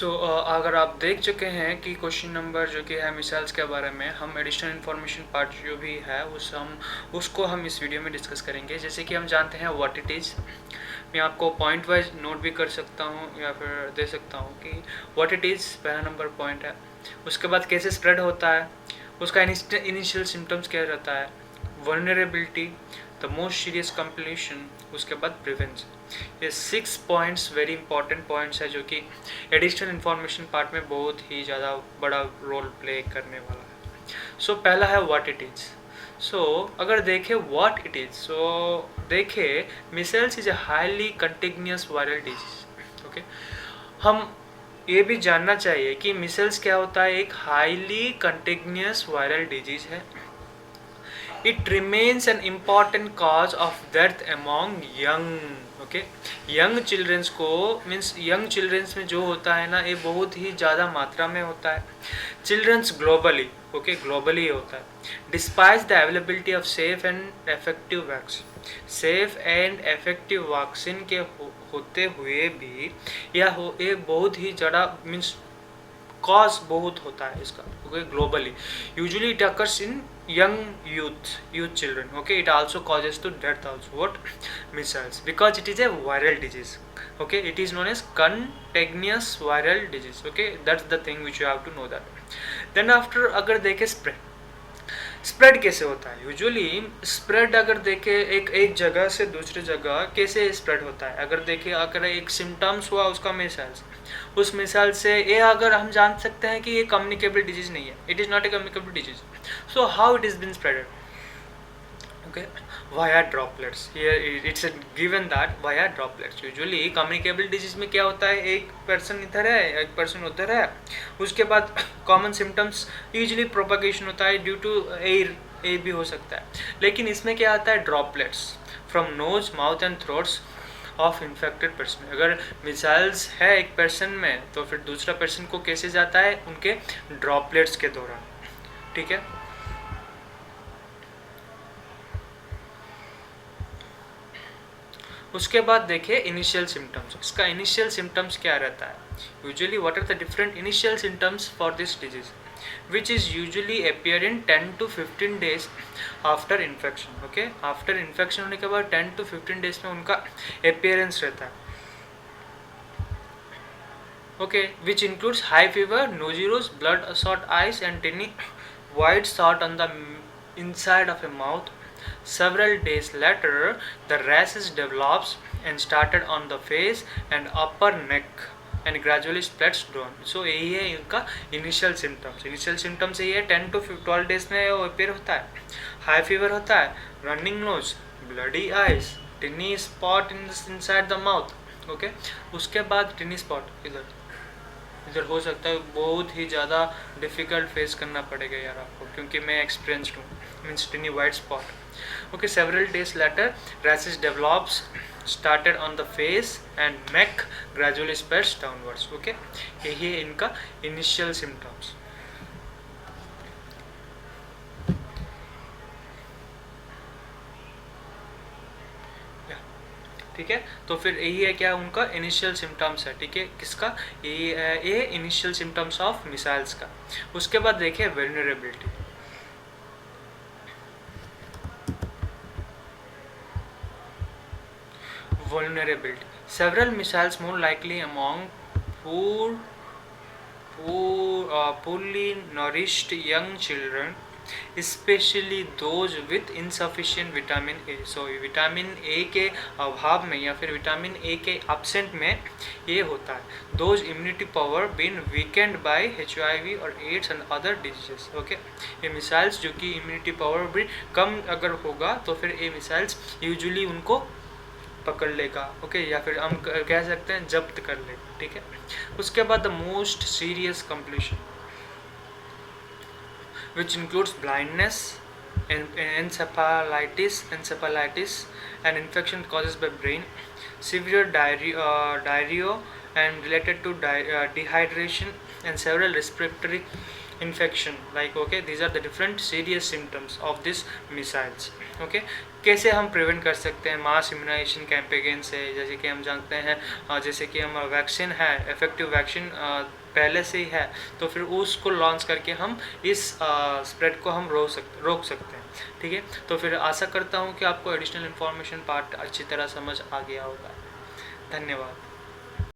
अगर आप देख चुके हैं कि क्वेश्चन नंबर जो कि है मिसाइल्स के बारे में, हम एडिशनल इन्फॉर्मेशन पार्ट जो भी है उसको हम इस वीडियो में डिस्कस करेंगे। जैसे कि हम जानते हैं व्हाट इट इज़। मैं आपको पॉइंट वाइज नोट भी कर सकता हूँ या फिर दे सकता हूँ कि व्हाट इट इज़ पहला नंबर पॉइंट है। उसके बाद कैसे स्प्रेड होता है, उसका इनिशियल सिम्टम्स क्या रहता है, vulnerability, the most serious completion, उसके बाद प्रिवेंशन। ये 6 पॉइंट्स वेरी इंपॉर्टेंट पॉइंट्स है जो कि एडिशनल इन्फॉर्मेशन पार्ट में बहुत ही ज़्यादा बड़ा रोल प्ले करने वाला है। पहला है व्हाट इट इज़। अगर देखें व्हाट इट इज़, देखें micelles is a highly continuous viral disease. Okay, हम ये भी जानना चाहिए कि मिसेल्स क्या होता है। एक हाईली कंटिन्यूस वायरल डिजीज है। It remains an important cause of death among young. Okay, young childrens को मीन्स यंग चिल्ड्रंस में जो होता है ना, ये बहुत ही ज़्यादा मात्रा में होता है। चिल्ड्रंस ग्लोबली, ओके, ग्लोबली होता है। Despite the availability of safe and effective vaccine, safe and effective vaccine के होते हुए भी ये बहुत ही ज़्यादा मीन्स कॉज बहुत होता है इसका, okay, globally. Usually it occurs in young youth children. Okay, it also causes to death also. What? Measles, because it is a viral disease. Okay, it is known as contagious viral disease. Okay, that's the thing which you have to know that. Then after अगर देखें spread कैसे होता है। Usually spread अगर देखें एक जगह से दूसरी जगह कैसे स्प्रेड होता है। अगर देखें अगर एक सिम्टम्स हुआ उसका मिसाइल्स, उस मिसाइल से ये अगर हम जान सकते हैं कि ये कम्युनिकेबल डिजीज नहीं है, it is not a communicable disease. So how it is been spreaded? Okay, via droplets. Here it's given that via droplets. Usually communicable disease में क्या होता है, एक पर्सन इधर है एक पर्सन उधर है, उसके बाद कॉमन सिम्टम्स यूजुअली प्रोपगेशन होता है ड्यू टू एयर भी हो सकता है। लेकिन इसमें क्या आता है, droplets from knows, mouth and throats of infected person. अगर मिसाइल्स है एक पर्सन में तो फिर दूसरा पर्सन को कैसे जाता है, उनके ड्रॉपलेट्स के दौरान। ठीक है, उसके बाद देखिए इनिशियल सिम्टम्स। इसका इनिशियल सिम्टम्स क्या रहता है। Usually what are the different initial symptoms for this disease which is usually appear in 10 to 15 days after infection. Okay, after infection होने के बाद 10 to 15 days में उनका appearance रहता है। Okay, which includes high fever, nodules, bloodshot eyes and tiny white spot on the inside of a mouth. Several days later, the rashes develops and started on the face and upper neck and gradually spreads down. So यही है इनका initial symptoms. Initial symptoms यही है, 10 to 12 days में वो appear होता है। High fever होता है, running nose, bloody eyes, टिनी spot inside the mouth. Okay, उसके बाद टिनी स्पॉट इधर हो सकता है। बहुत ही ज़्यादा डिफ़िकल्ट फेस करना पड़ेगा यार आपको, क्योंकि मैं एक्सपीरियंस्ड हूँ। Means टिनी white spot. Okay, several days later rashes develops started on the face and neck, gradually spreads downwards. Okay, यही है इनका initial symptoms. ठीक है, तो फिर यही है क्या उनका इनिशियल सिम्टम्स है। ठीक है, किसका, ये इनिशियल सिम्टम्स ऑफ मिसाइल्स का। उसके बाद देखिए vulnerability. Vulnerability. Several missiles more likely among poorly nourished young children, especially those with insufficient vitamin A. So vitamin A के अभाव में या फिर विटामिन ए के एब्सेंट में ये होता है। Those immunity power been weakened by HIV और AIDS and other diseases. Okay, ये मिसाइल्स जो कि इम्यूनिटी पावर भी कम अगर होगा तो फिर ये मिसाइल्स यूजुअली उनको पकड़ लेगा। ओके, या फिर हम कह सकते हैं जब्त कर लेगा। ठीक है, उसके बाद the most serious completion which includes blindness, encephalitis and infection caused by brain, severe diarrhea and related to dehydration and several respiratory infection, like okay, these are the different serious symptoms of this missiles. okay, कैसे हम prevent कर सकते हैं मास immunisation campaign से, जैसे कि हम जानते हैं जैसे कि हम वैक्सीन है, इफेक्टिव वैक्सीन पहले से ही है, तो फिर उसको लॉन्च करके हम इस स्प्रेड को हम रोक सकते हैं। ठीक है, तो फिर आशा करता हूँ कि आपको एडिशनल इन्फॉर्मेशन पार्ट अच्छी तरह समझ आ गया होगा। धन्यवाद।